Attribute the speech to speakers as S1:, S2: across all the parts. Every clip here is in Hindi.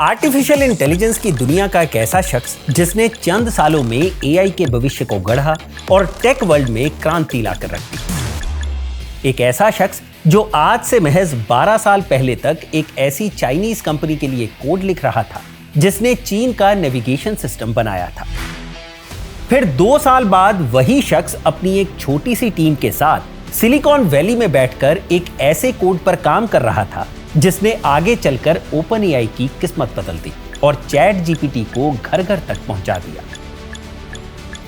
S1: आर्टिफिशियल इंटेलिजेंस की दुनिया का एक ऐसा शख्स जिसने चंद सालों में एआई के भविष्य को गढ़ा और टेक वर्ल्ड में क्रांति लाकर रख दी। एक ऐसा शख्स जो आज से महज 12 साल पहले तक एक ऐसी चाइनीज कंपनी के लिए कोड लिख रहा था जिसने चीन का नेविगेशन सिस्टम बनाया था। फिर 2 साल बाद वही शख्स अपनी एक छोटी सी टीम के साथ सिलिकॉन वैली में बैठकर एक ऐसे कोड पर काम कर रहा था जिसने आगे चलकर ओपन एआई की किस्मत बदल दी और चैट जीपीटी को घर घर तक पहुंचा दिया।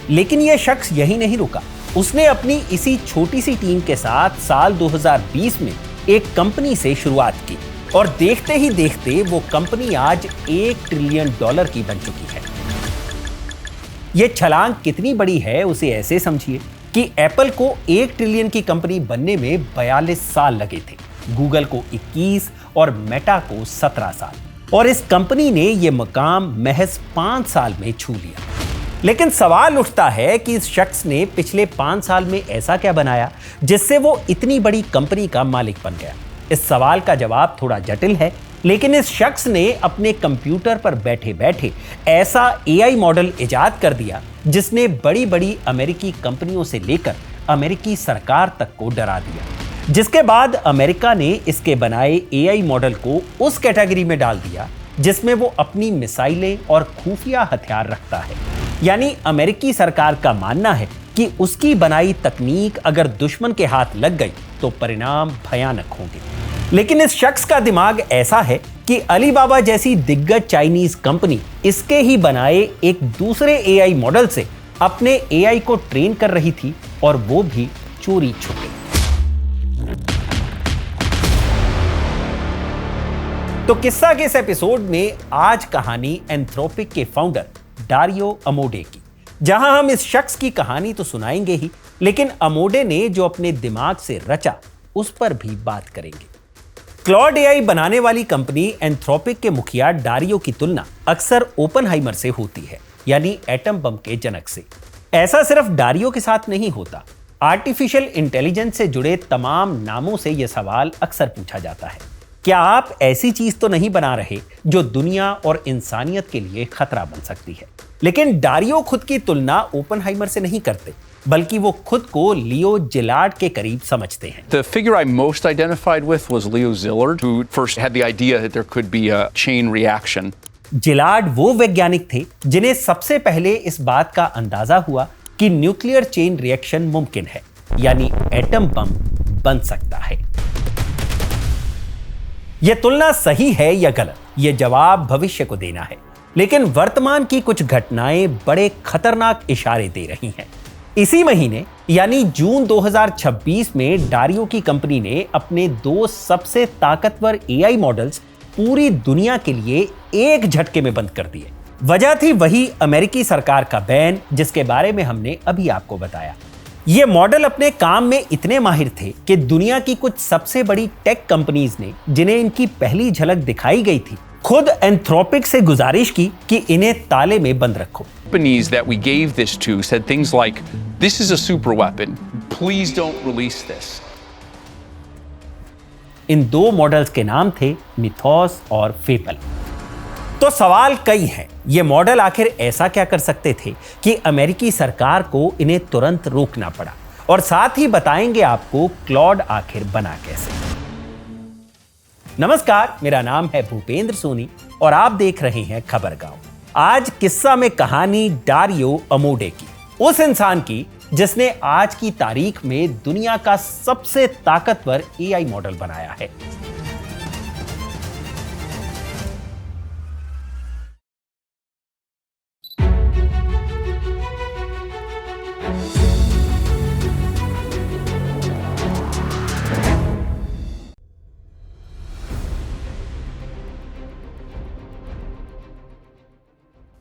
S1: लेकिन यह शख्स यही नहीं रुका। उसने अपनी इसी छोटी सी टीम के साथ साल 2020 में एक कंपनी से शुरुआत की और देखते ही देखते वो कंपनी आज $1 ट्रिलियन की बन चुकी है। यह छलांग कितनी बड़ी है उसे ऐसे समझिए कि एप्पल को 1 ट्रिलियन की कंपनी बनने में 42 साल लगे थे, गूगल को 21 और मेटा को 17 साल, और इस कंपनी ने यह मकाम महज 5 साल में छू लिया। लेकिन सवाल उठता है कि इस शख्स ने पिछले 5 साल में ऐसा क्या बनाया जिससे वो इतनी बड़ी कंपनी का मालिक बन गया। इस सवाल का जवाब थोड़ा जटिल है, लेकिन इस शख्स ने अपने कंप्यूटर पर बैठे बैठे ऐसा एआई मॉडल इजाद कर दिया जिसने बड़ी बड़ी अमेरिकी कंपनियों से लेकर अमेरिकी सरकार तक को डरा दिया, जिसके बाद अमेरिका ने इसके बनाए एआई मॉडल को उस कैटेगरी में डाल दिया जिसमें वो अपनी मिसाइलें और खुफिया हथियार रखता है। यानी अमेरिकी सरकार का मानना है कि उसकी बनाई तकनीक अगर दुश्मन के हाथ लग गई तो परिणाम भयानक होंगे। लेकिन इस शख्स का दिमाग ऐसा है कि अलीबाबा जैसी दिग्गज चाइनीज कंपनी इसके ही बनाए एक दूसरे एआई मॉडल से अपने एआई को ट्रेन कर रही थी, और वो भी चोरी छुपे। तो किस्सा के इस एपिसोड में आज कहानी एंथ्रोपिक के फाउंडर डारियो अमोडे की, जहां हम इस शख्स की कहानी तो सुनाएंगे ही, लेकिन अमोडे ने जो अपने दिमाग से रचा उस पर भी बात करेंगे। क्लॉड एआई बनाने वाली कंपनी एंथ्रोपिक के मुखिया डारियो की तुलना अक्सर ओपनहाइमर से होती है, यानी एटम बम के जनक से। ऐसा सिर्फ डारियो के साथ नहीं होता। आर्टिफिशियल इंटेलिजेंस से जुड़े तमाम नामों से यह सवाल अक्सर पूछा जाता है, क्या आप ऐसी चीज तो नहीं बना रहे जो दुनिया और इंसानियत के लिए खतरा बन सकती है। लेकिन डारियो खुद की तुलना ओपनहाइमर से नहीं करते, बल्कि वो खुद को लियो जिलार्ड के करीब समझते हैं।
S2: The figure I most identified with was Leo Szilard, who first had the idea that there could be a chain reaction.
S1: जिलार्ड वो वैज्ञानिक थे जिन्हें सबसे पहले इस बात का अंदाजा हुआ कि न्यूक्लियर चेन रिएक्शन मुमकिन है, यानी एटम बम बन सकता है। यह तुलना सही है या गलत, यह जवाब भविष्य को देना है। लेकिन वर्तमान की कुछ घटनाएं बड़े खतरनाक इशारे दे रही हैं। इसी महीने यानी जून 2026 में डारियो की कंपनी ने अपने 2 सबसे ताकतवर एआई मॉडल्स पूरी दुनिया के लिए एक झटके में बंद कर दिए। वजह थी वही अमेरिकी सरकार का बैन, जिसके बारे में हमने अभी आपको बताया। ये मॉडल अपने काम में इतने माहिर थे कि दुनिया की कुछ सबसे बड़ी टेक कंपनीज ने, जिन्हें इनकी पहली झलक दिखाई गई थी, खुद एंथ्रोपिक से गुजारिश की कि इन्हें ताले में बंद रखो।
S2: Companies that we gave this to said things like, "This is a super weapon. Please don't release this."
S1: In 2 models के नाम थे मिथोस और फेबल। तो सवाल कई हैं, ये मॉडल आखिर ऐसा क्या कर सकते थे कि अमेरिकी सरकार को इन्हें तुरंत रोकना पड़ा, और साथ ही बताएंगे आपको क्लॉड आखिर बना कैसे। नमस्कार, मेरा नाम है भूपेंद्र सोनी और आप देख रहे हैं खबर गांव। आज किस्सा में कहानी डारियो अमोडे की, उस इंसान की जिसने आज की तारीख में दुनिया का सबसे ताकतवर एआई मॉडल बनाया है।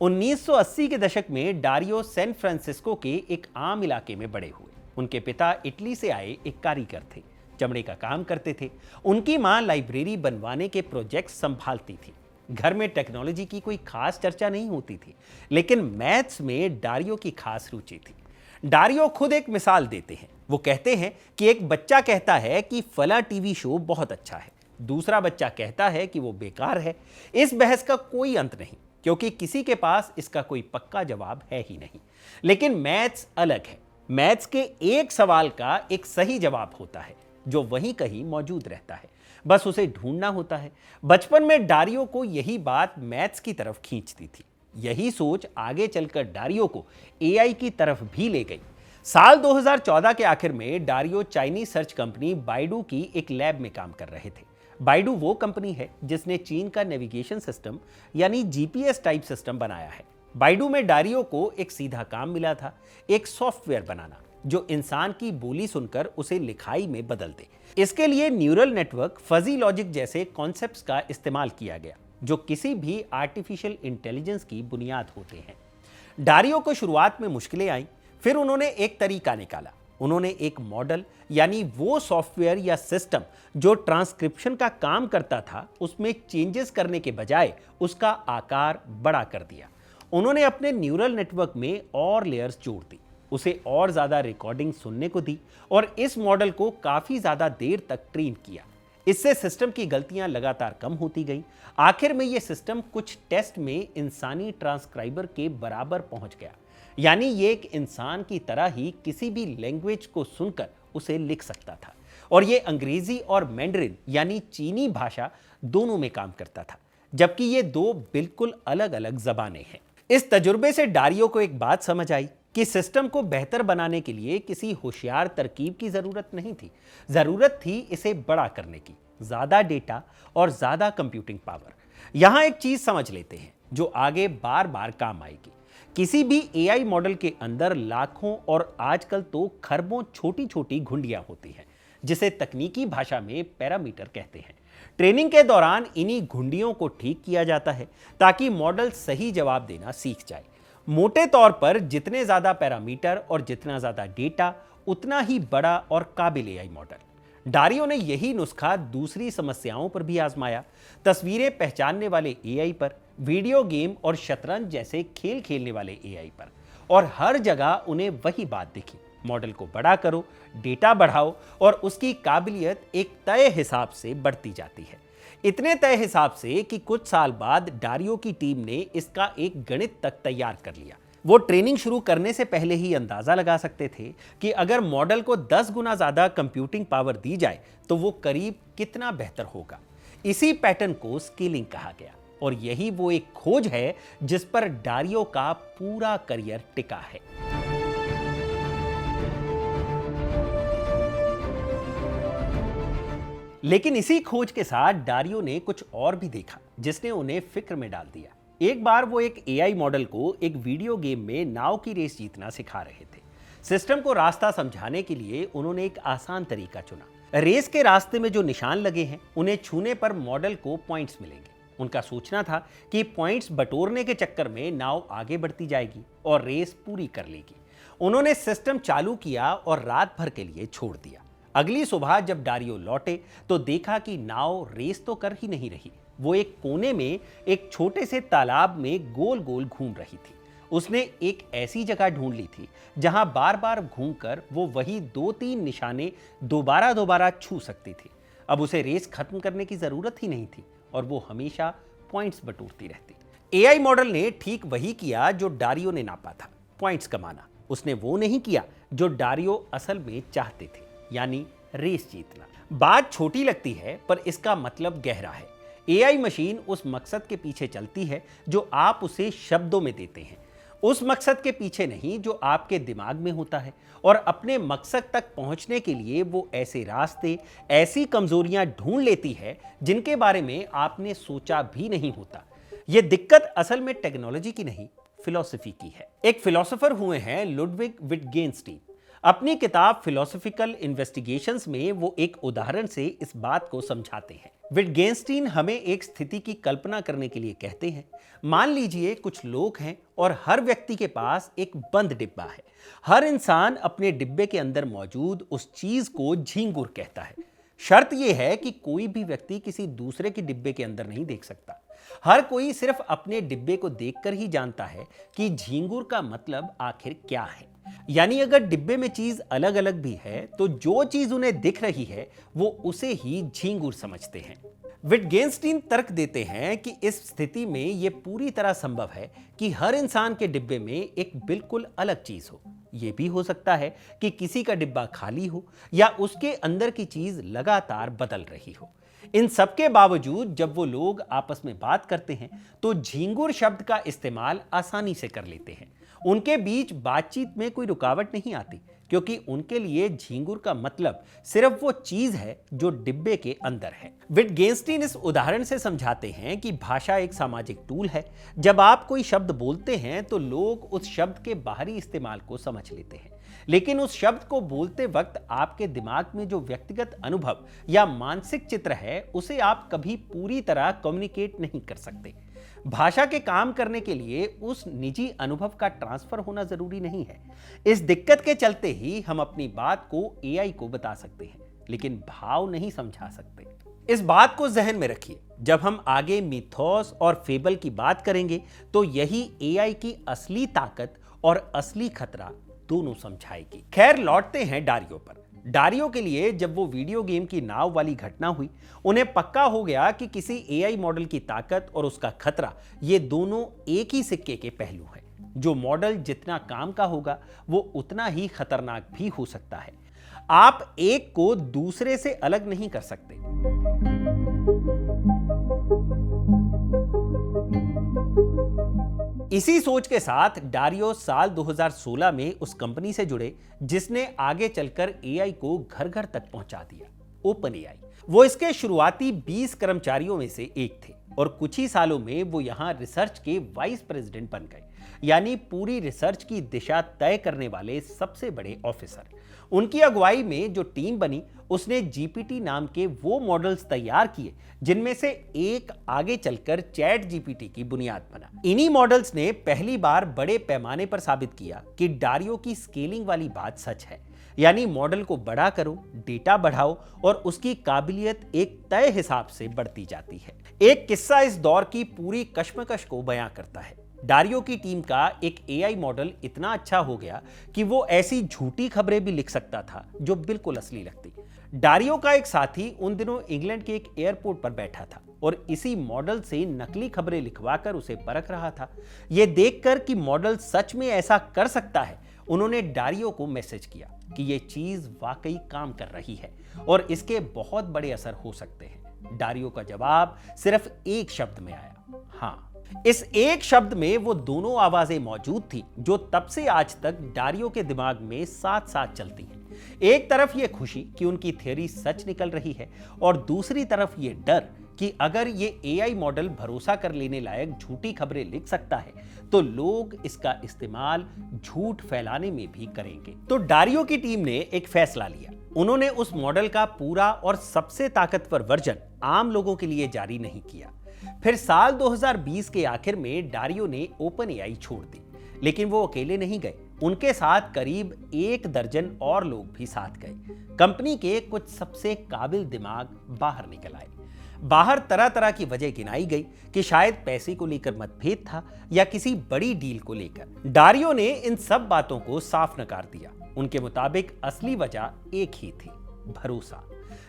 S1: उन्नीस 1980 के दशक में डारियो सैन फ्रांसिस्को के एक आम इलाके में बड़े हुए। उनके पिता इटली से आए एक कारीगर थे, चमड़े का काम करते थे। उनकी मां लाइब्रेरी बनवाने के प्रोजेक्ट संभालती थी। घर में टेक्नोलॉजी की कोई खास चर्चा नहीं होती थी, लेकिन मैथ्स में डारियो की खास रुचि थी। डारियो खुद एक मिसाल देते हैं। वो कहते हैं कि एक बच्चा कहता है कि फला टीवी शो बहुत अच्छा है, दूसरा बच्चा कहता है कि वो बेकार है। इस बहस का कोई अंत नहीं, क्योंकि किसी के पास इसका कोई पक्का जवाब है ही नहीं। लेकिन मैथ्स अलग है। मैथ्स के एक सवाल का एक सही जवाब होता है जो वहीं कहीं मौजूद रहता है, बस उसे ढूंढना होता है। बचपन में डारियो को यही बात मैथ्स की तरफ खींचती थी। यही सोच आगे चलकर डारियो को एआई की तरफ भी ले गई। साल 2014 के आखिर में Dario Chinese search company Baidu की एक लैब में काम कर रहे थे। बाइडू वो कंपनी है जिसने चीन का नेविगेशन सिस्टम यानी जीपीएस टाइप सिस्टम बनाया है। बाइडू में डारियो को एक सीधा काम मिला था, एक सॉफ्टवेयर बनाना जो इंसान की बोली सुनकर उसे लिखाई में बदल दे। इसके लिए न्यूरल नेटवर्क, फजी लॉजिक जैसे कॉन्सेप्ट्स का इस्तेमाल किया गया जो किसी भी आर्टिफिशियल इंटेलिजेंस की बुनियाद होते हैं। डारियो को शुरुआत में मुश्किलें आईं, फिर उन्होंने एक तरीका निकाला। उन्होंने एक मॉडल यानी वो सॉफ्टवेयर या सिस्टम जो ट्रांसक्रिप्शन का काम करता था उसमें चेंजेस करने के बजाय उसका आकार बड़ा कर दिया। उन्होंने अपने न्यूरल नेटवर्क में और लेयर्स जोड़ दी, उसे और ज्यादा रिकॉर्डिंग सुनने को दी और इस मॉडल को काफी ज्यादा देर तक ट्रेन किया। इससे सिस्टम की गलतियां लगातार कम होती गईं। आखिर में यह सिस्टम कुछ टेस्ट में इंसानी ट्रांसक्राइबर के बराबर पहुंच गया, यानी ये एक इंसान की तरह ही किसी भी लैंग्वेज को सुनकर उसे लिख सकता था। और ये अंग्रेजी और मैंडरिन यानी चीनी भाषा दोनों में काम करता था, जबकि ये दो बिल्कुल अलग अलग जबानें हैं। इस तजुर्बे से डारियो को एक बात समझ आई कि सिस्टम को बेहतर बनाने के लिए किसी होशियार तरकीब की जरूरत नहीं थी, जरूरत थी इसे बड़ा करने की, ज्यादा डेटा और ज्यादा कंप्यूटिंग पावर। यहां एक चीज समझ लेते हैं जो आगे बार बार काम आएगी। किसी भी एआई मॉडल के अंदर लाखों और आजकल तो खरबों छोटी छोटी घुंडियां होती हैं, जिसे तकनीकी भाषा में पैरामीटर कहते हैं। ट्रेनिंग के दौरान इन्हीं घुंडियों को ठीक किया जाता है ताकि मॉडल सही जवाब देना सीख जाए। मोटे तौर पर जितने ज्यादा पैरामीटर और जितना ज्यादा डेटा, उतना ही बड़ा और काबिल एआई मॉडल। डारियो ने यही नुस्खा दूसरी समस्याओं पर भी आजमाया, तस्वीरें पहचानने वाले एआई पर, वीडियो गेम और शतरंज जैसे खेल खेलने वाले एआई पर, और हर जगह उन्हें वही बात दिखी, मॉडल को बड़ा करो, डेटा बढ़ाओ और उसकी काबिलियत एक तय हिसाब से बढ़ती जाती है। इतने तय हिसाब से कि कुछ साल बाद डारियो की टीम ने इसका एक गणित तक तैयार कर लिया। वो ट्रेनिंग शुरू करने से पहले ही अंदाजा लगा सकते थे कि अगर मॉडल को 10 गुना ज्यादा कंप्यूटिंग पावर दी जाए तो वो करीब कितना बेहतर होगा। इसी पैटर्न को स्केलिंग कहा गया और यही वो एक खोज है जिस पर डारियो का पूरा करियर टिका है। लेकिन इसी खोज के साथ डारियो ने कुछ और भी देखा जिसने उन्हें फिक्र में डाल दिया। एक बार वो एक एआई मॉडल को एक वीडियो गेम में नाव की रेस जीतना सिखा रहे थे। सिस्टम को रास्ता समझाने के लिए उन्होंने एक आसान तरीका चुना। रेस के रास्ते में जो निशान लगे हैं उन्हें छूने पर मॉडल को पॉइंट्स मिलेंगे। उनका सोचना था कि पॉइंट्स बटोरने के चक्कर में नाव आगे बढ़ती जाएगी और रेस पूरी कर लेगी। उन्होंने सिस्टम चालू किया और रात भर के लिए छोड़ दिया। अगली सुबह जब डारियो लौटे तो देखा कि नाव रेस तो कर ही नहीं रही, वो एक कोने में एक छोटे से तालाब में गोल गोल घूम रही थी। उसने एक ऐसी जगह ढूंढ ली थी जहां बार बार घूमकर वो वही 2-3 निशाने दोबारा छू सकती थी। अब उसे रेस खत्म करने की जरूरत ही नहीं थी और वो हमेशा पॉइंट्स बटोरती रहती। एआई मॉडल ने ठीक वही किया जो डारियो ने नापा था, पॉइंट्स कमाना। उसने वो नहीं किया जो डारियो असल में चाहते थे, यानी रेस जीतना। बात छोटी लगती है पर इसका मतलब गहरा है। एआई मशीन उस मकसद के पीछे चलती है जो आप उसे शब्दों में देते हैं, उस मकसद के पीछे नहीं जो आपके दिमाग में होता है। और अपने मकसद तक पहुंचने के लिए वो ऐसे रास्ते, ऐसी कमजोरियां ढूंढ लेती है जिनके बारे में आपने सोचा भी नहीं होता। यह दिक्कत असल में टेक्नोलॉजी की नहीं, फिलॉसफी की है। एक फिलोसोफर हुए हैं लुडविग विटगेन्स्टीन। अपनी किताब फिलोसॉफिकल इन्वेस्टिगेशंस में वो एक उदाहरण से इस बात को समझाते हैं। विटगेन्स्टीन हमें एक स्थिति की कल्पना करने के लिए कहते हैं। मान लीजिए कुछ लोग हैं और हर व्यक्ति के पास एक बंद डिब्बा है। हर इंसान अपने डिब्बे के अंदर मौजूद उस चीज को झींगुर कहता है। शर्त यह है कि कोई भी व्यक्ति किसी दूसरे के डिब्बे के अंदर नहीं देख सकता। हर कोई सिर्फ अपने डिब्बे को देखकर ही जानता है कि झींगुर का मतलब आखिर क्या है। यानी अगर डिब्बे में चीज अलग अलग भी है तो जो चीज उन्हें दिख रही है वो उसे ही झींगुर समझते हैं। विटगेंस्टीन तर्क देते हैं कि इस स्थिति में यह पूरी तरह संभव है कि हर इंसान के डिब्बे में एक बिल्कुल अलग चीज हो। यह भी हो सकता है कि किसी का डिब्बा खाली हो या उसके अंदर की चीज लगातार बदल रही हो। इन सबके बावजूद जब वो लोग आपस में बात करते हैं तो झींगुर शब्द का इस्तेमाल आसानी से कर लेते हैं। उनके बीच बातचीत में कोई रुकावट नहीं आती क्योंकि उनके लिए झींगुर का मतलब सिर्फ वो चीज है जो डिब्बे के अंदर है। विटगेंस्टीन इस उदाहरण से समझाते हैं कि भाषा एक सामाजिक टूल है। जब आप कोई शब्द बोलते हैं तो लोग उस शब्द के बाहरी इस्तेमाल को समझ लेते हैं, लेकिन उस शब्द को बोलते वक्त आपके दिमाग में जो व्यक्तिगत अनुभव या मानसिक चित्र है उसे आप कभी पूरी तरह कम्युनिकेट नहीं कर सकते। भाषा के काम करने के लिए उस निजी अनुभव का ट्रांसफर होना जरूरी नहीं है। इस दिक्कत के चलते ही हम अपनी बात को एआई को बता सकते हैं लेकिन भाव नहीं समझा सकते। इस बात को जहन में रखिए। जब हम आगे मिथोस और फेबल की बात करेंगे तो यही एआई की असली ताकत और असली खतरा दोनों समझाएगी। खैर, लौटते हैं डारियो पर। डारियो के लिए जब वो वीडियो गेम की नाव वाली घटना हुई, उन्हें पक्का हो गया कि किसी एआई मॉडल की ताकत और उसका खतरा ये दोनों एक ही सिक्के के पहलू हैं। जो मॉडल जितना काम का होगा वो उतना ही खतरनाक भी हो सकता है। आप एक को दूसरे से अलग नहीं कर सकते। इसी सोच के साथ डारियो साल 2016 में उस कंपनी से जुड़े जिसने आगे चलकर एआई को घर घर तक पहुंचा दिया, ओपन एआई। वो इसके शुरुआती 20 कर्मचारियों में से एक थे और कुछ ही सालों में वो यहां रिसर्च के वाइस प्रेसिडेंट बन गए, यानी पूरी रिसर्च की दिशा तय करने वाले सबसे बड़े ऑफिसर। उनकी अगुवाई में जो टीम बनी उसने जीपीटी नाम के वो मॉडल्स तैयार किए जिनमें से एक आगे चलकर चैट जीपीटी की बुनियाद बना। इन्हीं मॉडल्स ने पहली बार बड़े पैमाने पर साबित किया कि डारियो की स्केलिंग वाली बात सच है, यानी मॉडल को बड़ा करो, डेटा बढ़ाओ और उसकी काबिलियत एक तय हिसाब से बढ़ती जाती है। एक किस्सा इस दौर की पूरी कश्मकश को बयां करता है। डारियो की टीम का एक एआई मॉडल इतना अच्छा हो गया कि वो ऐसी झूठी खबरें भी लिख सकता था जो बिल्कुल असली लगती। डारियो का एक साथी उन दिनों इंग्लैंड के एक एयरपोर्ट पर बैठा था और इसी मॉडल से नकली खबरें लिखवाकर उसे परख रहा था। यह देखकर कि मॉडल सच में ऐसा कर सकता है, उन्होंने डारियो को मैसेज किया कि यह चीज वाकई काम कर रही है और इसके बहुत बड़े असर हो सकते हैं। डारियो का जवाब सिर्फ एक शब्द में आया, हाँ। इस एक शब्द में वो दोनों आवाजें मौजूद थी जो तब से आज तक डारियो के दिमाग में साथ साथ चलती हैं। एक तरफ ये खुशी कि उनकी थ्योरी सच निकल रही है और दूसरी तरफ ये डर कि अगर ये एआई मॉडल भरोसा कर लेने लायक झूठी खबरें लिख सकता है तो लोग इसका इस्तेमाल झूठ फैलाने में भी करेंगे। तो डारियो की टीम ने एक फैसला लिया। उन्होंने उस मॉडल का पूरा और सबसे ताकतवर वर्जन आम लोगों के लिए जारी नहीं किया। फिर साल 2020 के आखिर में डारियो ने ओपन एआई छोड़ दी, लेकिन वो अकेले नहीं गए। उनके साथ करीब 1 दर्जन और लोग भी साथ गए। कंपनी के कुछ सबसे काबिल दिमाग बाहर निकल आए। बाहर तरह तरह की वजह गिनाई गई कि शायद पैसे को लेकर मतभेद था या किसी बड़ी डील को लेकर। डारियो ने इन सब बातों को साफ नकार दिया। उनके मुताबिक असली वजह एक ही थी, भरोसा।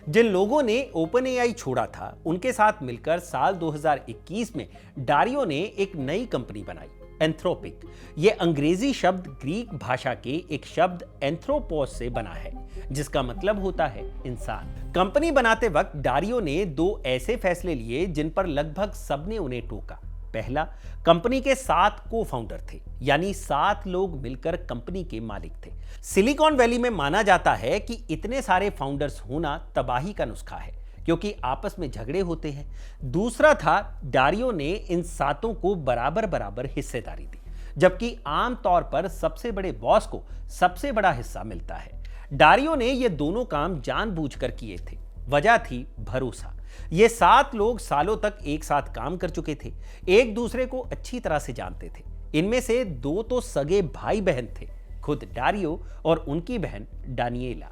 S1: जिन लोगों ने ओपन एआई छोड़ा था उनके साथ मिलकर साल 2021 में डारियो ने एक नई कंपनी बनाई, एंथ्रोपिक। यह अंग्रेजी शब्द ग्रीक भाषा के एक शब्द एंथ्रोपोस से बना है जिसका मतलब होता है इंसान। कंपनी बनाते वक्त डारियो ने 2 ऐसे फैसले लिए जिन पर लगभग सबने उन्हें टोका। पहला, कंपनी के 7 को-फाउंडर थे, यानी 7 लोग मिलकर कंपनी के मालिक थे। सिलिकॉन वैली में माना जाता है कि इतने सारे फाउंडर्स होना तबाही का नुस्खा है क्योंकि आपस में झगड़े होते हैं। दूसरा था, डारियो ने इन 7 को बराबर बराबर हिस्सेदारी दी, जबकि आमतौर पर सबसे बड़े बॉस को सबसे बड़ा हिस्सा मिलता है। डारियो ने ये दोनों काम जानबूझकर किए थे। वजह थी भरोसा। ये 7 लोग सालों तक एक साथ काम कर चुके थे, एक दूसरे को अच्छी तरह से जानते थे। इनमें से 2 तो सगे भाई बहन थे, खुद डारियो और उनकी बहन डानिएला।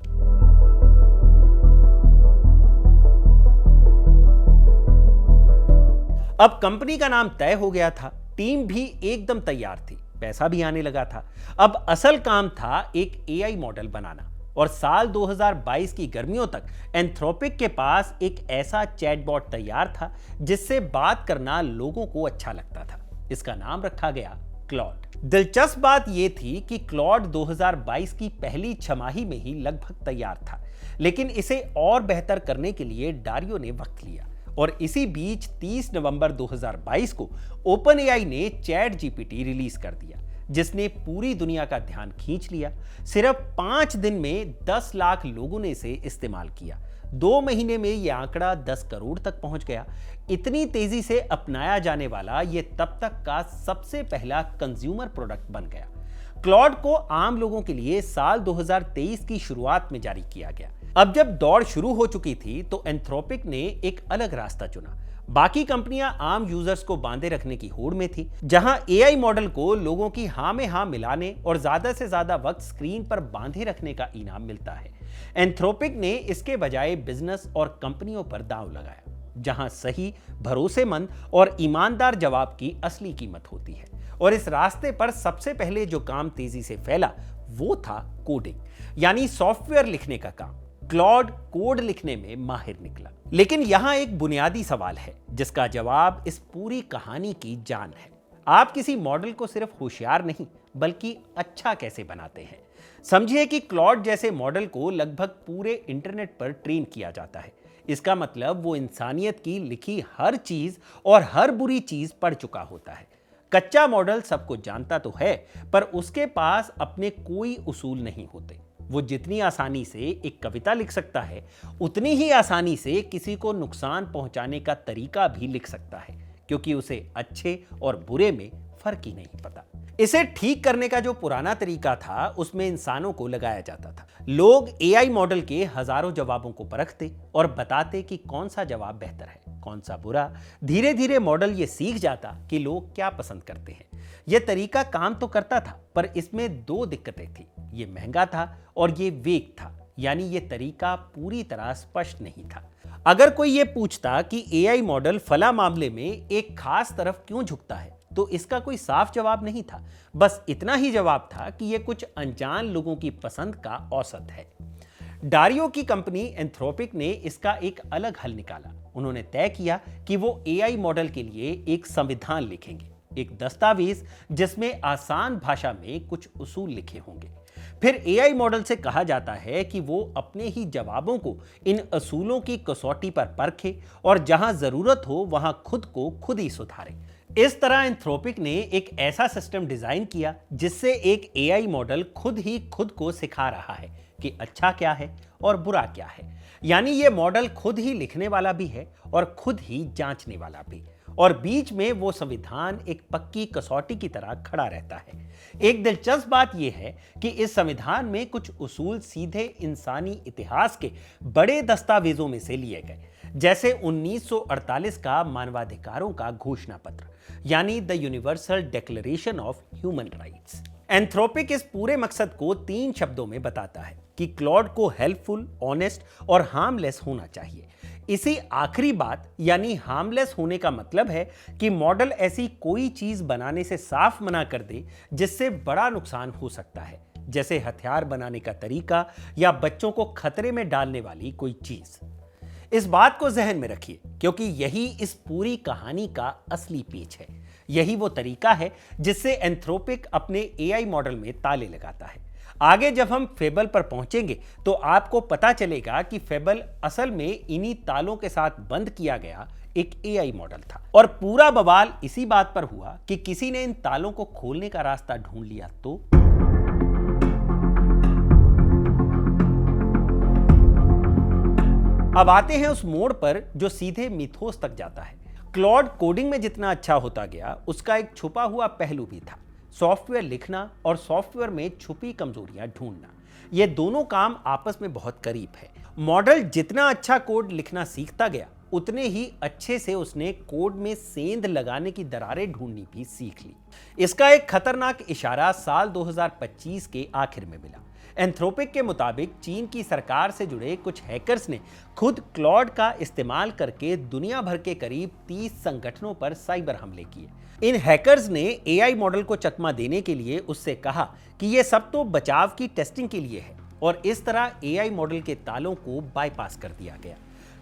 S1: अब कंपनी का नाम तय हो गया था, टीम भी एकदम तैयार थी, पैसा भी आने लगा था। अब असल काम था एक एआई मॉडल बनाना, और साल 2022 की गर्मियों तक एंथ्रोपिक के पास एक ऐसा चैटबॉट तैयार था जिससे बात करना लोगों को अच्छा लगता था। इसका नाम रखा गया क्लॉड। दिलचस्प बात यह थी कि क्लॉड 2022 की पहली छमाही में ही लगभग तैयार था, लेकिन इसे और बेहतर करने के लिए डारियो ने वक्त लिया, और इसी बीच 30 नवंबर 2022 को ओपन एआई ने चैट जीपीटी रिलीज कर दिया, जिसने पूरी दुनिया का ध्यान खींच लिया। सिर्फ 5 दिन में 10 लाख लोगों ने इसे इस्तेमाल किया। 2 महीने में यह आंकड़ा 10 करोड़ तक पहुंच गया। इतनी तेजी से अपनाया जाने वाला यह तब तक का सबसे पहला कंज्यूमर प्रोडक्ट बन गया। क्लॉड को आम लोगों के लिए साल 2023 की शुरुआत में जारी किया गया। अब जब दौड़ शुरू हो चुकी थी तो एंथ्रोपिक ने एक अलग रास्ता चुना। बाकी कंपनियां आम यूजर्स को बांधे रखने की होड़ में थी, जहां एआई मॉडल को लोगों की हां में हां मिलाने और ज्यादा से ज्यादा वक्त स्क्रीन पर बांधे रखने का इनाम मिलता है। एंथ्रोपिक ने इसके बजाय बिजनेस और कंपनियों पर दांव लगाया, जहां सही, भरोसेमंद और ईमानदार जवाब की असली कीमत होती है। और इस रास्ते पर सबसे पहले जो काम तेजी से फैला वो था कोडिंग, यानी सॉफ्टवेयर लिखने का काम। क्लॉड कोड लिखने में माहिर निकला, लेकिन यहां एक बुनियादी सवाल है जिसका जवाब इस पूरी कहानी की जान है। आप किसी मॉडल को सिर्फ होशियार नहीं बल्कि अच्छा कैसे बनाते हैं। समझिए कि क्लॉड जैसे मॉडल को लगभग पूरे इंटरनेट पर ट्रेन किया जाता है। इसका मतलब वो इंसानियत की लिखी हर चीज और हर बुरी चीज पढ़ चुका होता है। कच्चा मॉडल सबको जानता तो है, पर उसके पास अपने कोई उसूल नहीं होते। वो जितनी आसानी से एक कविता लिख सकता है, उतनी ही आसानी से किसी को नुकसान पहुंचाने का तरीका भी लिख सकता है, क्योंकि उसे अच्छे और बुरे में फर्क ही नहीं पता। इसे ठीक करने का जो पुराना तरीका था, उसमें इंसानों को लगाया जाता था। लोग एआई मॉडल के हजारों जवाबों को परखते और बताते कि कौन सा जवाब बेहतर है, कौन सा बुरा। धीरे धीरे मॉडल ये सीख जाता कि लोग क्या पसंद करते हैं। यह तरीका काम तो करता था, पर इसमें 2 दिक्कतें थी। ये महंगा था और ये वेग था, यानी ये तरीका पूरी तरह स्पष्ट नहीं था। अगर कोई ये पूछता कि एआई मॉडल फला मामले में एक खास तरफ क्यों झुकता है, तो इसका कोई साफ जवाब नहीं था। बस इतना ही जवाब था कि यह कुछ अनजान लोगों की पसंद का औसत है। डारियो की कंपनी एंथ्रोपिक ने इसका एक अलग हल निकाला। उन्होंने तय किया कि वो एआई मॉडल के लिए एक संविधान लिखेंगे, एक दस्तावेज जिसमें आसान भाषा में कुछ उसूल लिखे होंगे। फिर एआई मॉडल से कहा जाता है कि वो अपने ही जवाबों को इन असूलों की कसौटी पर परखे और जहां जरूरत हो वहां खुद को खुद ही सुधारे। इस तरह एंथ्रोपिक ने एक ऐसा सिस्टम डिजाइन किया जिससे एक एआई मॉडल खुद ही खुद को सिखा रहा है कि अच्छा क्या है और बुरा क्या है। यानी ये मॉडल खुद ही लिखने वाला भी है और खुद ही जांचने वाला भी, और बीच में वो संविधान एक पक्की कसौटी की तरह खड़ा रहता है। एक दिलचस्प बात यह है कि इस संविधान में कुछ उसूल सीधे इंसानी इतिहास के बड़े दस्तावेजों में से लिए गए, जैसे 1948 का मानवाधिकारों का घोषणा पत्र, यानी the universal declaration of human rights. Anthropic इस पूरे मकसद को 3 शब्दों में बताता है कि क्लॉड को हेल्पफुल, ऑनेस्ट और हार्मलेस होना चाहिए। इसी आखिरी बात यानी हार्मलेस होने का मतलब है कि मॉडल ऐसी कोई चीज बनाने से साफ मना कर दे जिससे बड़ा नुकसान हो सकता है, जैसे हथियार बनाने का तरीका या बच्चों को खतरे में डालने वाली कोई चीज। इस बात को जहन में रखिए, क्योंकि यही इस पूरी कहानी का असली पेच है। यही वो तरीका है जिससे एंथ्रोपिक अपने एआई मॉडल में ताले लगाता है। आगे जब हम फेबल पर पहुंचेंगे तो आपको पता चलेगा कि फेबल असल में इन्हीं तालों के साथ बंद किया गया एक एआई मॉडल था। और पूरा बवाल इसी बात पर हुआ कि किसी ने इन तालों को खोलने का रास्ता ढूंढ लिया तो। अब आते हैं उस मोड़ पर जो सीधे मिथोस तक जाता है। क्लॉड कोडिंग में जितना अच्छा होता गया, उसका एक छुपा हुआ पहलू भी था, सॉफ्टवेयर लिखना और सॉफ्टवेयर में छुपी कमजोरियां ढूंढना। ये दोनों काम आपस में बहुत करीब है। मॉडल जितना अच्छा कोड लिखना सीखता गया, उतने ही अच्छे से उसने कोड में सेंध लगाने की दरारें ढूंढनी भी सीख ली। इसका एक खतरनाक इशारा साल 2025 के आखिर में मिला, एंथ्रोपिक के मुताबिक चीन की सरकार से जुड़े कुछ हैकर्स ने खुद क्लॉड का इस्तेमाल करके दुनिया भर के करीब 30 संगठनों पर साइबर हमले किए। इन हैकर्स ने एआई मॉडल को चकमा देने के लिए उससे कहा कि यह सब तो बचाव की टेस्टिंग के लिए है और इस तरह एआई मॉडल के तालों को बाईपास कर दिया गया।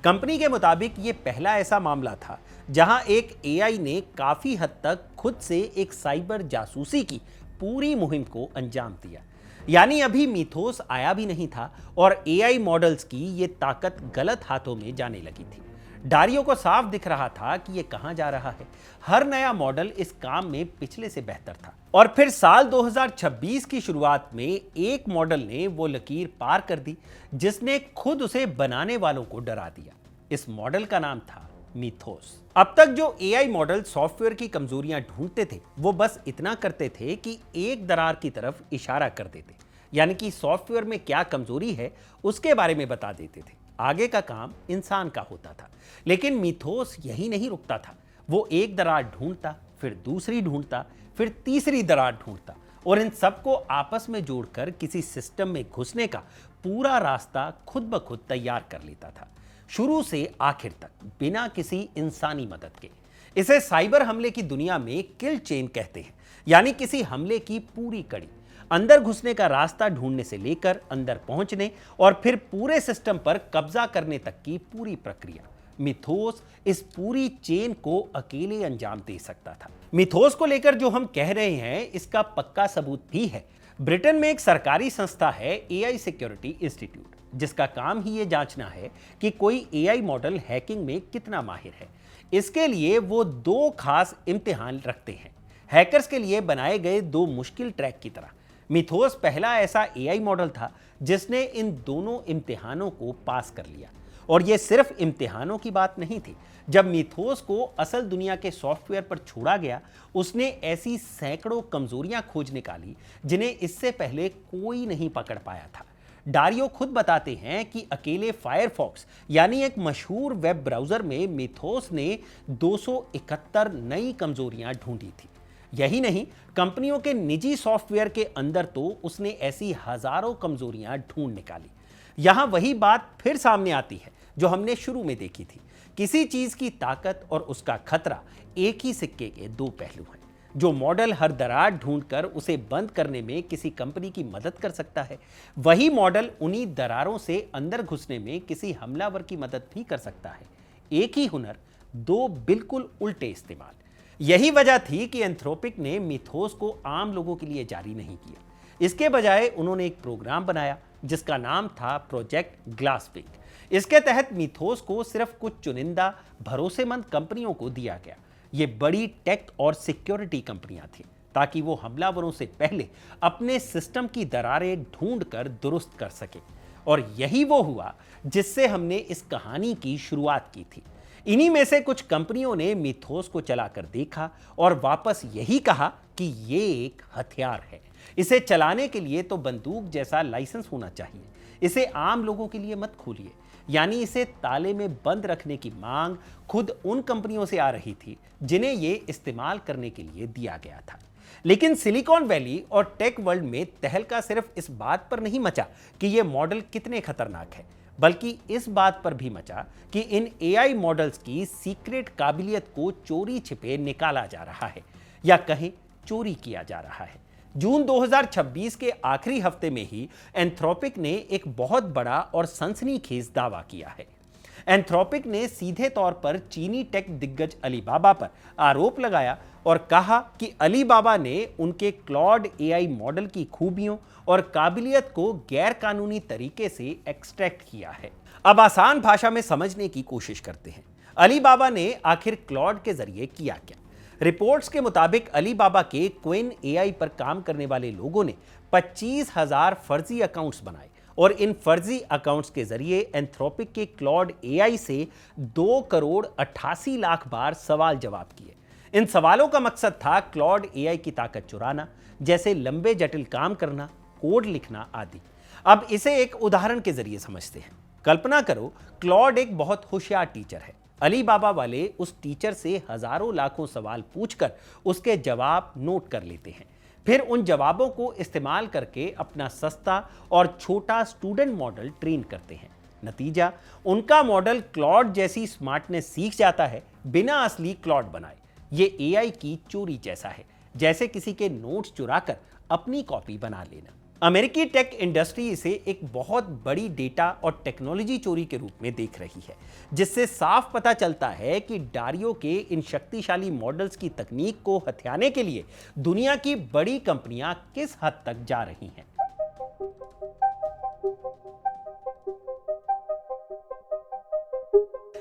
S1: कंपनी के मुताबिक ये पहला ऐसा मामला था जहां एक एआई ने काफी हद तक खुद से एक साइबर जासूसी की पूरी मुहिम को अंजाम दिया। यानी अभी मिथोस आया भी नहीं था और एआई मॉडल्स की ये ताकत गलत हाथों में जाने लगी थी। डारियो को साफ दिख रहा था कि ये कहां जा रहा है। हर नया मॉडल इस काम में पिछले से बेहतर था और फिर साल 2026 की शुरुआत में एक मॉडल ने वो लकीर पार कर दी जिसने खुद उसे बनाने वालों को डरा दिया। इस मॉडल का नाम था मिथोस। अब तक जो एआई मॉडल सॉफ्टवेयर की कमजोरियां ढूंढते थे वो बस इतना करते थे कि एक दरार की तरफ इशारा कर देते, यानी कि सॉफ्टवेयर में क्या कमजोरी है उसके बारे में बता देते थे। आगे का काम इंसान का होता था। लेकिन मिथोस यही नहीं रुकता था। वो एक दरार ढूंढता, फिर दूसरी ढूंढता, फिर तीसरी दरार ढूंढता और इन सबको आपस में जोड़कर किसी सिस्टम में घुसने का पूरा रास्ता खुद ब खुद तैयार कर लेता था, शुरू से आखिर तक, बिना किसी इंसानी मदद के। इसे साइबर हमले की दुनिया में किल चेन कहते हैं, यानी किसी हमले की पूरी कड़ी, अंदर घुसने का रास्ता ढूंढने से लेकर अंदर पहुंचने और फिर पूरे सिस्टम पर कब्जा करने तक की पूरी प्रक्रिया। मिथोस इस पूरी चेन को अकेले अंजाम दे सकता था। मिथोस को लेकर जो हम कह रहे हैं इसका पक्का सबूत भी है। ब्रिटेन में एक सरकारी संस्था है एआई सिक्योरिटी इंस्टीट्यूट, जिसका काम ही ये जांचना है कि कोई एआई मॉडल हैकिंग में कितना माहिर है। इसके लिए वो 2 खास इम्तिहान रखते हैं, हैकर्स के लिए बनाए गए 2 मुश्किल ट्रैक की तरह। मिथोस पहला ऐसा एआई मॉडल था जिसने इन दोनों इम्तिहानों को पास कर लिया। और यह सिर्फ इम्तिहानों की बात नहीं थी। जब मिथोस को असल दुनिया के सॉफ्टवेयर पर छोड़ा गया, उसने ऐसी सैकड़ों कमजोरियां खोज निकाली जिन्हें इससे पहले कोई नहीं पकड़ पाया था। डारियो खुद बताते हैं कि अकेले फायरफॉक्स यानी एक मशहूर वेब ब्राउजर में मिथोस ने 271 नई कमजोरियां ढूंढी थी। यही नहीं, कंपनियों के निजी सॉफ्टवेयर के अंदर तो उसने ऐसी हजारों कमजोरियां ढूंढ निकाली। यहां वही बात फिर सामने आती है जो हमने शुरू में देखी थी। किसी चीज की ताकत और उसका खतरा एक ही सिक्के के 2 पहलू हैं। जो मॉडल हर दरार ढूंढकर उसे बंद करने में किसी कंपनी की मदद कर सकता है, वही मॉडल उन्हीं दरारों से अंदर घुसने में किसी हमलावर की मदद भी कर सकता है। एक ही हुनर, 2 बिल्कुल उल्टे इस्तेमाल। यही वजह थी कि एंथ्रोपिक ने मिथोस को आम लोगों के लिए जारी नहीं किया। इसके बजाय उन्होंने एक प्रोग्राम बनाया जिसका नाम था प्रोजेक्ट ग्लासविंग। इसके तहत मिथोस को सिर्फ कुछ चुनिंदा भरोसेमंद कंपनियों को दिया गया। ये बड़ी टेक और सिक्योरिटी कंपनियां थीं, ताकि वो हमलावरों से पहले अपने सिस्टम की दरारें ढूंढकर दुरुस्त कर सके। और यही वो हुआ जिससे हमने इस कहानी की शुरुआत की थी। इन्हीं में से कुछ कंपनियों ने मिथोस को चलाकर देखा और वापस यही कहा कि ये एक हथियार है। इसे चलाने के लिए तो बंदूक जैसा लाइसेंस होना चाहिए। इसे आम लोगों के लिए मत खोलिए। यानी इसे ताले में बंद रखने की मांग खुद उन कंपनियों से आ रही थी जिन्हें ये इस्तेमाल करने के लिए दिया गया था। लेकिन सिलिकॉन वैली और टेक वर्ल्ड में तहलका सिर्फ इस बात पर नहीं मचा कि ये मॉडल कितने खतरनाक है, बल्कि इस बात पर भी मचा कि इन एआई मॉडल्स की सीक्रेट काबिलियत को चोरी छिपे निकाला जा रहा है, या कहें चोरी किया जा रहा है। जून 2026 के आखिरी हफ्ते में ही एंथ्रोपिक ने एक बहुत बड़ा और सनसनीखेज दावा किया है। एंथ्रोपिक ने सीधे तौर पर चीनी टेक दिग्गज अलीबाबा पर आरोप लगाया और कहा कि अलीबाबा ने उनके क्लॉड एआई मॉडल की खूबियों और काबिलियत को गैर कानूनी तरीके से एक्सट्रैक्ट किया है। अब आसान भाषा में समझने की कोशिश करते हैं। अलीबाबा ने आखिर क्लॉड के जरिए किया क्या? रिपोर्ट्स के मुताबिक अलीबाबा के क्विन एआई पर काम करने वाले लोगों ने 25,000 फर्जी अकाउंट्स बनाए और इन फर्जी अकाउंट्स के जरिए एंथ्रोपिक के क्लॉड एआई से 2 करोड़ 88 लाख बार सवाल जवाब किए। इन सवालों का मकसद था क्लॉड एआई की ताकत चुराना, जैसे लंबे जटिल काम करना, कोड लिखना आदि। अब इसे एक उदाहरण के जरिए समझते हैं। कल्पना करो, क्लॉड एक बहुत होशियार टीचर है। अलीबाबा वाले उस टीचर से हजारों लाखों सवाल पूछकर उसके जवाब नोट कर लेते हैं। फिर उन जवाबों को इस्तेमाल करके अपना सस्ता और छोटा स्टूडेंट मॉडल ट्रेन करते हैं। नतीजा, उनका मॉडल क्लॉड जैसी स्मार्टनेस सीख जाता है बिना असली क्लॉड बनाए। ये एआई की चोरी जैसा है, जैसे किसी के नोट्स चुराकर अपनी कॉपी बना लेना। अमेरिकी टेक इंडस्ट्री इसे एक बहुत बड़ी डेटा और टेक्नोलॉजी चोरी के रूप में देख रही है, जिससे साफ पता चलता है कि डारियो के इन शक्तिशाली मॉडल्स की तकनीक को हथियाने के लिए दुनिया की बड़ी कंपनियां किस हद तक जा रही हैं।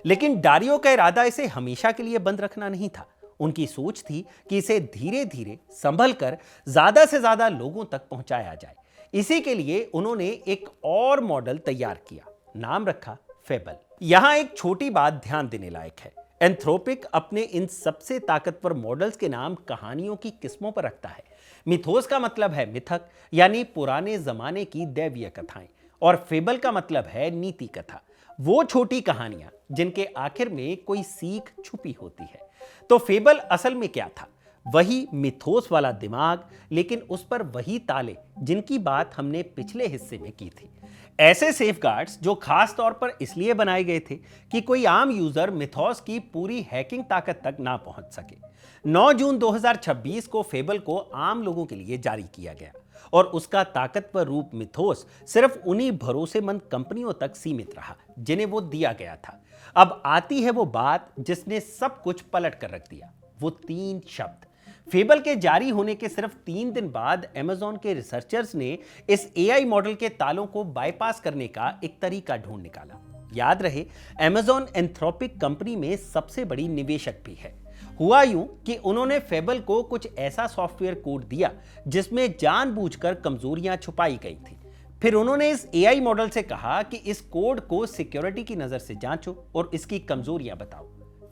S1: लेकिन डारियो का इरादा इसे हमेशा के लिए बंद रखना नहीं था। उनकी सोच थी कि इसे धीरे धीरे संभल कर ज्यादा से ज्यादा लोगों तक पहुंचाया जाए। इसी के लिए उन्होंने एक और मॉडल तैयार किया, नाम रखा फेबल। यहां एक छोटी बात ध्यान देने लायक है। एंथ्रोपिक अपने इन सबसे ताकतवर मॉडल्स के नाम कहानियों की किस्मों पर रखता है। मिथोस का मतलब है मिथक, यानी पुराने जमाने की दैवीय कथाएं, और फेबल का मतलब है नीति कथा, वो छोटी कहानियां जिनके आखिर में कोई सीख छुपी होती है। तो फेबल असल में क्या था? वही मिथोस वाला दिमाग, लेकिन उस पर वही ताले जिनकी बात हमने पिछले हिस्से में की थी। ऐसे सेफगार्ड्स जो खास तौर पर इसलिए बनाए गए थे कि कोई आम यूजर मिथोस की पूरी हैकिंग ताकत तक ना पहुंच सके। 9 जून 2026 को फेबल को आम लोगों के लिए जारी किया गया और उसका ताकतवर रूप मिथोस सिर्फ उन्हीं भरोसेमंद कंपनियों तक सीमित रहा जिन्हें वो दिया गया था। अब आती है वो बात जिसने सब कुछ पलट कर रख दिया, वो 3 शब्द। फेबल के जारी होने के सिर्फ 3 दिन बाद अमेज़न के रिसर्चर्स ने इस एआई मॉडल के तालों को बाईपास करने का एक तरीका ढूंढ निकाला। याद रहे, अमेज़न एंथ्रोपिक कंपनी में सबसे बड़ी निवेशक भी है। हुआ यूं कि उन्होंने फेबल को कुछ ऐसा सॉफ्टवेयर कोड दिया जिसमें जानबूझकर कमजोरियां छुपाई गई थी। फिर उन्होंने इस एआई मॉडल से कहा कि इस कोड को सिक्योरिटी की नजर से जांचो और इसकी कमजोरियां बताओ।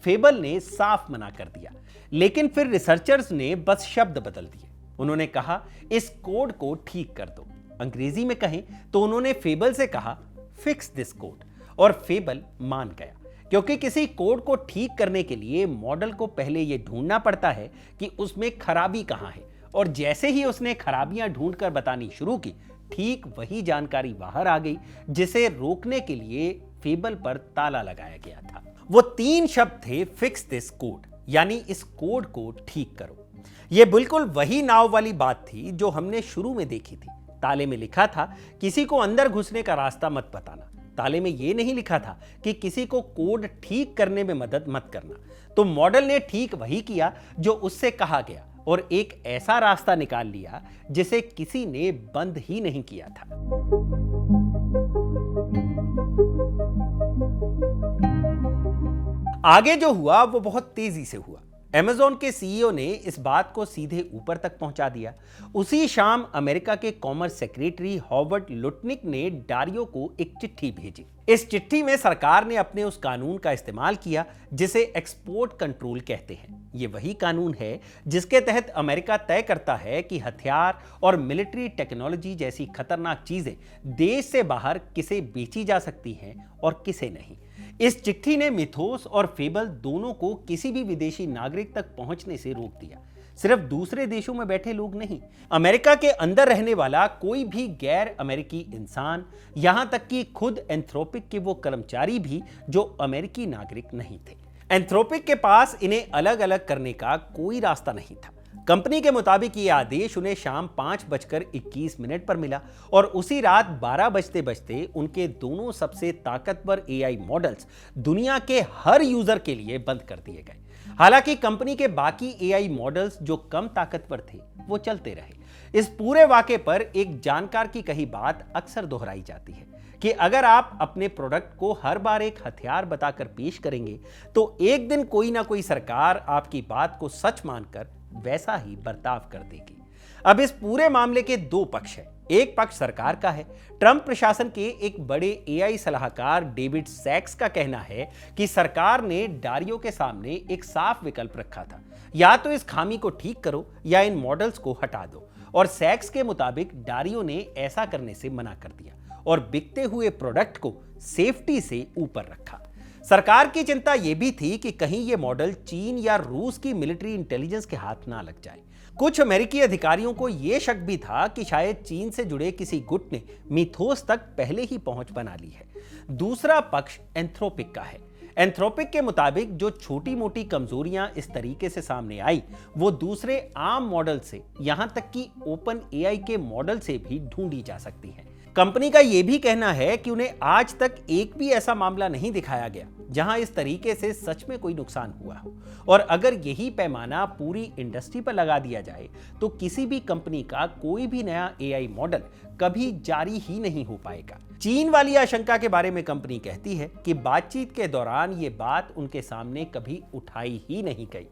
S1: फेबल ने साफ मना कर दिया, लेकिन फिर रिसर्चर्स ने बस शब्द बदल दिए। उन्होंने कहा, इस कोड को ठीक कर दो। अंग्रेजी में कहें तो उन्होंने फेबल से कहा, फिक्स दिस कोड, और फेबल मान गया, क्योंकि किसी कोड को ठीक करने के लिए मॉडल को पहले यह ढूंढना पड़ता है कि उसमें खराबी कहां है, और जैसे ही उसने खराबियां ढूंढकर बतानी शुरू की, ठीक वही जानकारी बाहर आ गई जिसे रोकने के लिए फेबल पर ताला लगाया गया था। वो 3 शब्द थे, फिक्स दिस कोड, यानी इस कोड को ठीक करो। यह बिल्कुल वही नाव वाली बात थी जो हमने शुरू में देखी थी। ताले में लिखा था, किसी को अंदर घुसने का रास्ता मत बताना। ताले में यह नहीं लिखा था कि किसी को कोड ठीक करने में मदद मत करना। तो मॉडल ने ठीक वही किया जो उससे कहा गया और एक ऐसा रास्ता निकाल लिया जिसे किसी ने बंद ही नहीं किया था। आगे जो हुआ वो बहुत तेजी से हुआ। अमेज़न के सीईओ ने इस बात को सीधे ऊपर तक पहुंचा दिया। उसी शाम अमेरिका के कॉमर्स सेक्रेटरी हॉवर्ड लुटनिक ने डारियो को एक चिट्ठी भेजी। इस चिट्ठी में सरकार ने अपने उस कानून का इस्तेमाल किया जिसे एक्सपोर्ट कंट्रोल कहते हैं। ये वही कानून है जिसके तहत अमेरिका तय करता है कि हथियार और मिलिट्री टेक्नोलॉजी जैसी खतरनाक चीजें देश से बाहर किसे बेची जा सकती हैं और किसे नहीं। इस चिट्ठी ने मिथोस और फेबल दोनों को किसी भी विदेशी नागरिक तक पहुंचने से रोक दिया। सिर्फ दूसरे देशों में बैठे लोग नहीं, अमेरिका के अंदर रहने वाला कोई भी गैर अमेरिकी इंसान, यहां तक कि खुद एंथ्रोपिक के वो कर्मचारी भी जो अमेरिकी नागरिक नहीं थे। एंथ्रोपिक के पास इन्हें अलग अलग करने का कोई रास्ता नहीं था। कंपनी के मुताबिक ये आदेश उन्हें शाम 5:21 पर मिला और उसी रात 12 बजते बजते उनके दोनों सबसे ताकतवर एआई मॉडल्स दुनिया के हर यूजर के लिए बंद कर दिए गए। हालांकि कंपनी के बाकी एआई मॉडल्स जो कम ताकतवर थे वो चलते रहे। इस पूरे वाकये पर एक जानकार की कही बात अक्सर दोहराई जाती है कि अगर आप अपने प्रोडक्ट को हर बार एक हथियार बताकर पेश करेंगे तो एक दिन कोई ना कोई सरकार आपकी बात को सच मानकर वैसा ही बर्ताव कर देगी। अब इस पूरे मामले के 2 पक्ष हैं। एक पक्ष सरकार का है। ट्रंप प्रशासन के एक बड़े एआई सलाहकार डेविड सैक्स का कहना है कि सरकार ने डारियो के सामने एक साफ विकल्प रखा था, या तो इस खामी को ठीक करो या इन मॉडल्स को हटा दो। और सैक्स के मुताबिक डारियो ने ऐसा करने से मना कर दिया और बिकते हुए प्रोडक्ट को सेफ्टी से ऊपर रखा। सरकार की चिंता यह भी थी कि कहीं ये मॉडल चीन या रूस की मिलिट्री इंटेलिजेंस के हाथ ना लग जाए। कुछ अमेरिकी अधिकारियों को यह शक भी था कि शायद चीन से जुड़े किसी गुट ने मिथोस तक पहले ही पहुंच बना ली है। दूसरा पक्ष एंथ्रोपिक का है। एंथ्रोपिक के मुताबिक जो छोटी मोटी कमजोरियां इस तरीके से सामने आई वो दूसरे आम मॉडल से, यहां तक कि ओपन एआई के मॉडल से भी ढूंढी जा सकती हैं। कंपनी का यह भी कहना है कि उन्हें आज तक एक भी ऐसा मामला नहीं दिखाया गया जहां इस तरीके से सच में कोई नुकसान हुआ हो, और अगर यही पैमाना पूरी इंडस्ट्री पर लगा दिया जाए तो किसी भी कंपनी का कोई भी नया एआई मॉडल कभी जारी ही नहीं हो पाएगा। चीन वाली आशंका के बारे में कंपनी कहती है कि बातचीत के दौरान यह बात उनके सामने कभी उठाई ही नहीं गई।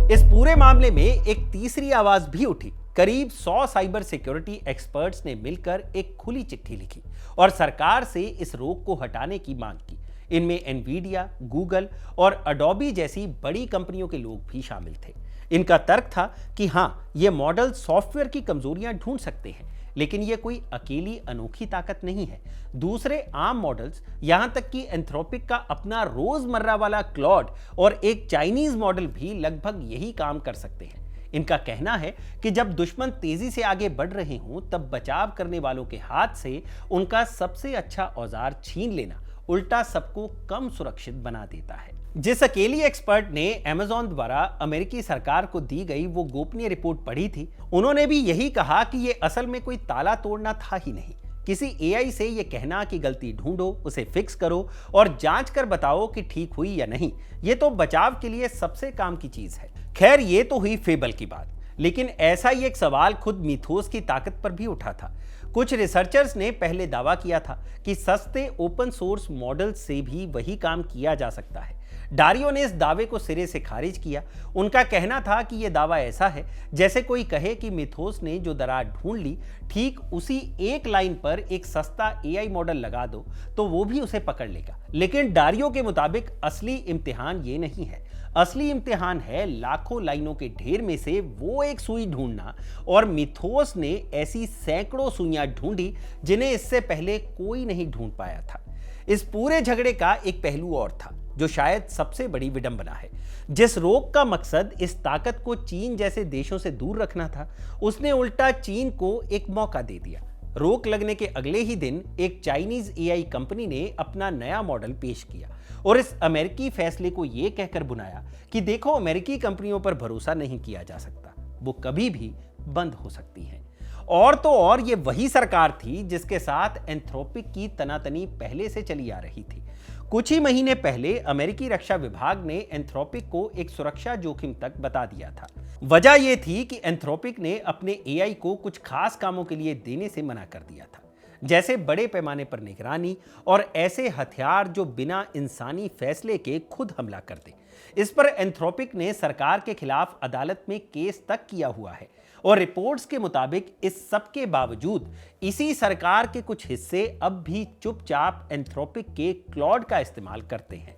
S1: इस पूरे मामले में एक तीसरी आवाज भी उठी। करीब 100 साइबर सिक्योरिटी एक्सपर्ट्स ने मिलकर एक खुली चिट्ठी लिखी और सरकार से इस रोक को हटाने की मांग की। इनमें एनवीडिया, गूगल और अडोबी जैसी बड़ी कंपनियों के लोग भी शामिल थे। इनका तर्क था कि हां, ये मॉडल सॉफ्टवेयर की कमजोरियां ढूंढ सकते हैं, लेकिन यह कोई अकेली अनोखी ताकत नहीं है। दूसरे आम मॉडल्स, यहां तक कि एंथ्रोपिक का अपना रोजमर्रा वाला क्लॉड और एक चाइनीज मॉडल भी लगभग यही काम कर सकते हैं। इनका कहना है कि जब दुश्मन तेजी से आगे बढ़ रहे हों तब बचाव करने वालों के हाथ से उनका सबसे अच्छा औजार छीन लेना उल्टा सबको कम सुरक्षित बना देता है। जिस अकेली एक्सपर्ट ने अमेज़न द्वारा अमेरिकी सरकार को दी गई वो गोपनीय रिपोर्ट पढ़ी थी, उन्होंने भी यही कहा कि ये असल में कोई ताला तोड़ना था ही नहीं। किसी एआई से ये कहना कि गलती ढूंढो, उसे फिक्स करो और जांच कर बताओ कि ठीक हुई या नहीं, ये तो बचाव के लिए सबसे काम की चीज है। खैर, ये तो हुई फेबल की बात, लेकिन ऐसा ही एक सवाल खुद मिथोस की ताकत पर भी उठा था। कुछ रिसर्चर्स ने पहले दावा किया था कि सस्ते ओपन सोर्स मॉडल से भी वही काम किया जा सकता है। डारियो ने इस दावे को सिरे से खारिज किया। उनका कहना था कि यह दावा ऐसा है जैसे कोई कहे कि मिथोस ने जो दरार ढूंढ ली, ठीक उसी एक लाइन पर एक सस्ता एआई मॉडल लगा दो तो वो भी उसे पकड़ लेगा। लेकिन डारियो के मुताबिक असली इम्तिहान ये नहीं है। असली इम्तिहान है लाखों लाइनों के ढेर में से वो एक सुई ढूंढना, और मिथोस ने ऐसी सैकड़ों सुइयां ढूंढी जिन्हें इससे पहले कोई नहीं ढूंढ पाया था। इस पूरे झगड़े का एक पहलू और था जो शायद सबसे बड़ी विडंबना है। जिस रोक का मकसद इस ताकत को चीन जैसे देशों से दूर रखना था, उसने उल्टा चीन को एक मौका दे दिया। रोक लगने के अगले ही दिन एक चाइनीज एआई कंपनी ने अपना नया मॉडल पेश किया और इस अमेरिकी फैसले को यह कहकर बुनाया कि देखो, अमेरिकी कंपनियों पर भरोसा नहीं किया जा सकता, वो कभी भी बंद हो सकती हैं। और तो और ये वही सरकार थी जिसके साथ एंथ्रोपिक की तनातनी पहले से चली आ रही थी। कुछ ही महीने पहले अमेरिकी रक्षा विभाग ने एंथ्रोपिक को एक सुरक्षा जोखिम तक बता दिया था। वजह यह थी कि एंथ्रोपिक ने अपने एआई को कुछ खास कामों के लिए देने से मना कर दिया था, जैसे बड़े पैमाने पर निगरानी और ऐसे हथियार जो बिना इंसानी फैसले के खुद हमला कर दे। इस पर एंथ्रोपिक ने सरकार के खिलाफ अदालत में केस तक किया हुआ है और रिपोर्ट्स के मुताबिक इस सब के बावजूद इसी सरकार के कुछ हिस्से अब भी चुपचाप एंथ्रोपिक के क्लॉड का इस्तेमाल करते हैं।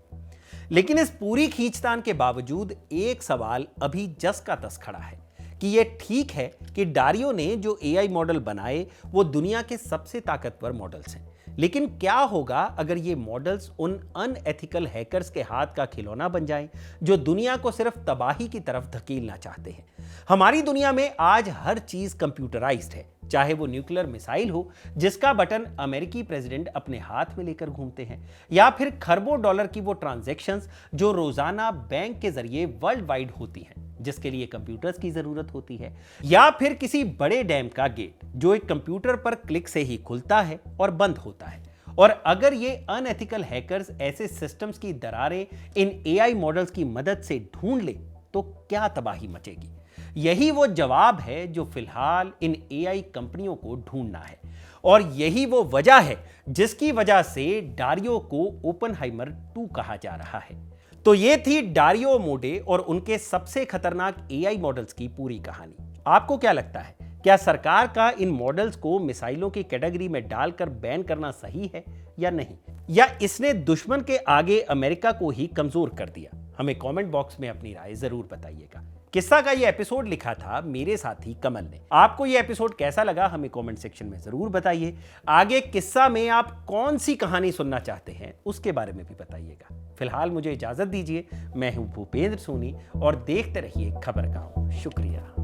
S1: लेकिन इस पूरी खींचतान के बावजूद एक सवाल अभी जस का तस खड़ा है कि यह ठीक है कि डारियो ने जो एआई मॉडल बनाए वो दुनिया के सबसे ताकतवर मॉडल्स हैं, लेकिन क्या होगा अगर ये मॉडल्स उन अनएथिकल हैकर्स के हाथ का खिलौना बन जाएं जो दुनिया को सिर्फ तबाही की तरफ धकेलना चाहते हैं। हमारी दुनिया में आज हर चीज कंप्यूटराइज्ड है, चाहे वो न्यूक्लियर मिसाइल हो जिसका बटन अमेरिकी प्रेसिडेंट अपने हाथ में लेकर घूमते हैं, या फिर खरबों डॉलर की वो ट्रांजैक्शंस जो रोजाना बैंक के जरिए वर्ल्ड वाइड होती हैं जिसके लिए कंप्यूटर्स की जरूरत होती है, या फिर किसी बड़े डैम का गेट जो एक कंप्यूटर पर क्लिक से ही खुलता है और बंद होता है। और अगर ये अनएथिकल हैकर्स ऐसे सिस्टम्स की दरारें इन एआई मॉडल्स की मदद से ढूंढ ले तो क्या तबाही मचेगी। यही वो जवाब है जो फिलहाल इन एआई कंपनियों को ढूंढना है, और यही वो वजह है जिसकी वजह से डारियो को ओपनहाइमर 2 कहा जा रहा है। तो ये थी डारियो मोडे और उनके सबसे खतरनाक एआई मॉडल्स की पूरी कहानी। आपको क्या लगता है, क्या सरकार का इन मॉडल्स को मिसाइलों की कैटेगरी में डालकर बैन करना सही है या नहीं, या इसने दुश्मन के आगे अमेरिका को ही कमजोर कर दिया? हमें कमेंट बॉक्स में अपनी राय जरूर बताइएगा। किस्सा का ये एपिसोड लिखा था मेरे साथी कमल ने। आपको ये एपिसोड कैसा लगा हमें कमेंट सेक्शन में जरूर बताइए। आगे किस्सा में आप कौन सी कहानी सुनना चाहते हैं उसके बारे में भी बताइएगा। फिलहाल मुझे इजाजत दीजिए। मैं हूं भूपेंद्र सोनी और देखते रहिए खबर गांव। शुक्रिया।